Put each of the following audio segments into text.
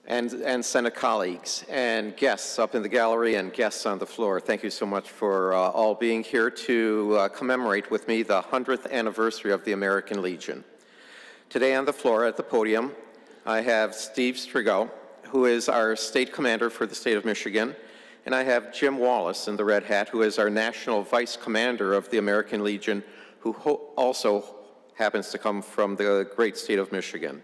and Senate colleagues, and guests up in the gallery and guests on the floor. Thank you so much for all being here to commemorate with me the 100th anniversary of the American Legion. Today on the floor at the podium, I have Steve Strigo, who is our state commander for the state of Michigan, and I have Jim Wallace in the red hat, who is our national vice commander of the American Legion, who also happens to come from the great state of Michigan.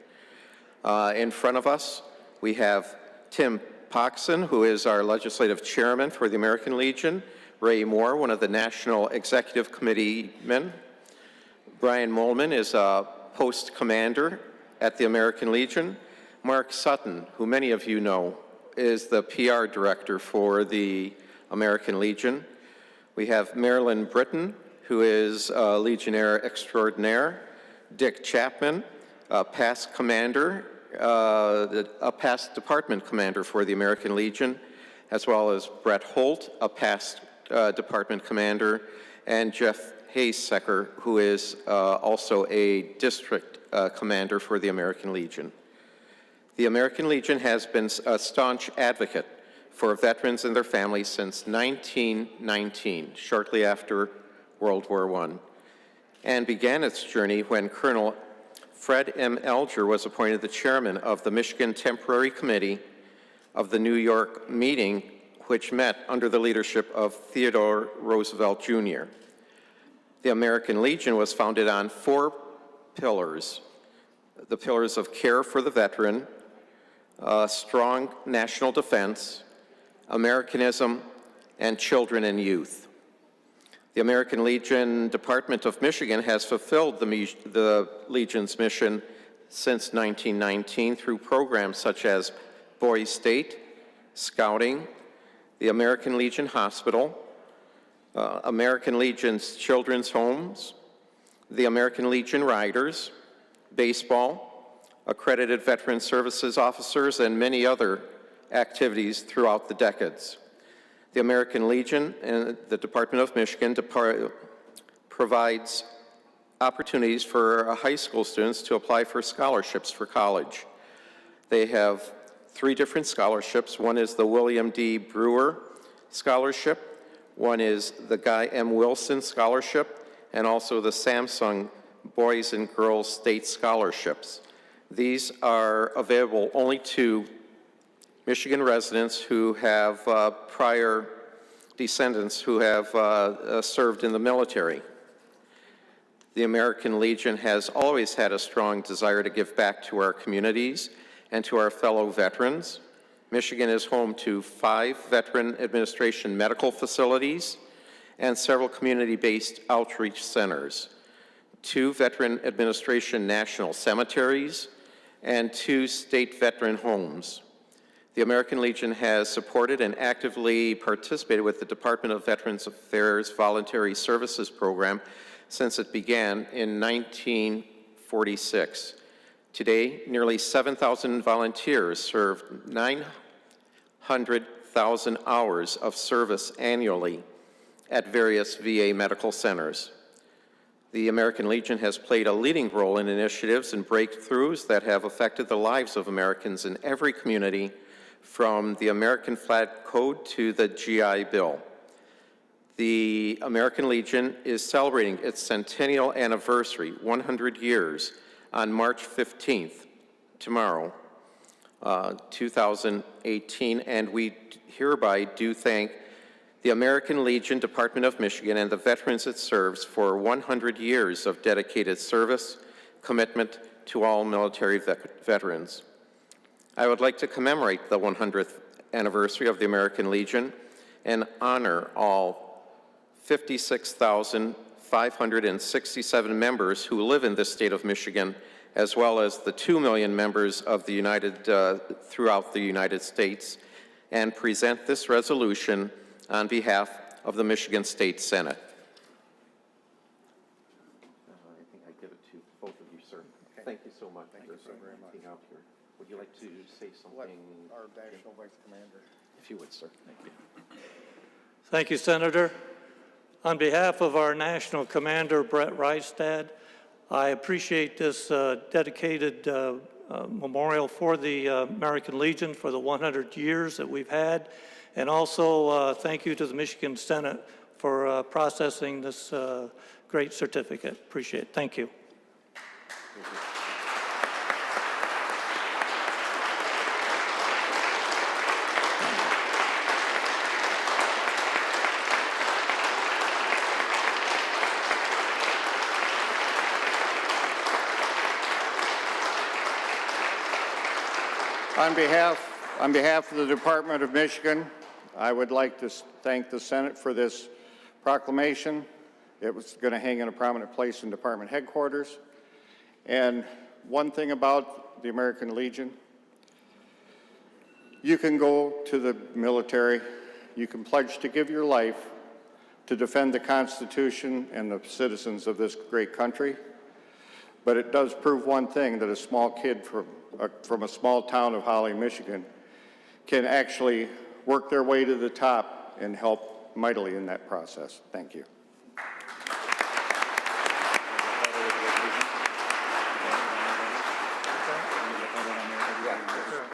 In front of us, we have Tim Poxon, who is our legislative chairman for the American Legion, Ray Moore, one of the national executive committee men. Brian Molman is a post commander at the American Legion. Mark Sutton, who many of you know, is the PR director for the American Legion. We have Marilyn Britton, who is a Legionnaire extraordinaire. Dick Chapman, a past commander, a past department commander for the American Legion, as well as Brett Holt, a past department commander, and Jeff Haysecker, who is also a district commander for the American Legion. The American Legion has been a staunch advocate for veterans and their families since 1919, shortly after World War I, and began its journey when Colonel Fred M. Alger was appointed the chairman of the Michigan Temporary Committee of the New York meeting, which met under the leadership of Theodore Roosevelt, Jr. The American Legion was founded on 4 pillars: the pillars of care for the veteran, strong national defense, Americanism, and children and youth. The American Legion Department of Michigan has fulfilled the Legion's mission since 1919 through programs such as Boys State, Scouting, the American Legion Hospital, American Legion's Children's Homes, the American Legion Riders, baseball, accredited veteran services officers, and many other activities throughout the decades. The American Legion and the Department of Michigan provides opportunities for high school students to apply for scholarships for college. They have 3 different scholarships. One is the William D. Brewer Scholarship, one is the Guy M. Wilson Scholarship, and also the Samsung Boys and Girls State Scholarships. These are available only to Michigan residents who have prior descendants who have served in the military. The American Legion has always had a strong desire to give back to our communities and to our fellow veterans. Michigan is home to 5 Veteran Administration medical facilities and several community-based outreach centers, 2 Veteran Administration national cemeteries, and 2 state veteran homes. The American Legion has supported and actively participated with the Department of Veterans Affairs Voluntary Services Program since it began in 1946. Today, nearly 7,000 volunteers serve 900,000 hours of service annually at various VA medical centers. The American Legion has played a leading role in initiatives and breakthroughs that have affected the lives of Americans in every community, from the American Flag Code to the GI Bill. The American Legion is celebrating its centennial anniversary, 100 years, on March 15th, tomorrow, 2018, and we hereby do thank the American Legion Department of Michigan and the veterans it serves for 100 years of dedicated service, commitment to all military veterans. I would like to commemorate the 100th anniversary of the American Legion and honor all 56,567 members who live in this state of Michigan, as well as the 2 million members of the throughout the United States, and present this resolution on behalf of the Michigan State Senate. I think I give it to both of you, sir. Okay. Thank you so much. Thank you so very much. Out here. Would you like to say something? Our National Vice Commander. If you would, sir. Thank you. Thank you, Senator. On behalf of our National Commander, Brett Reistad, I appreciate this dedicated memorial for the American Legion for the 100 years that we've had. And also thank you to the Michigan Senate for processing this great certificate. Appreciate it. Thank you. On behalf of the Department of Michigan, I would like to thank the Senate for this proclamation. It was going to hang in a prominent place in department headquarters. And one thing about the American Legion, you can go to the military, you can pledge to give your life to defend the Constitution and the citizens of this great country. But it does prove one thing, that a small kid from a small town of Holly, Michigan, can actually work their way to the top and help mightily in that process. Thank you.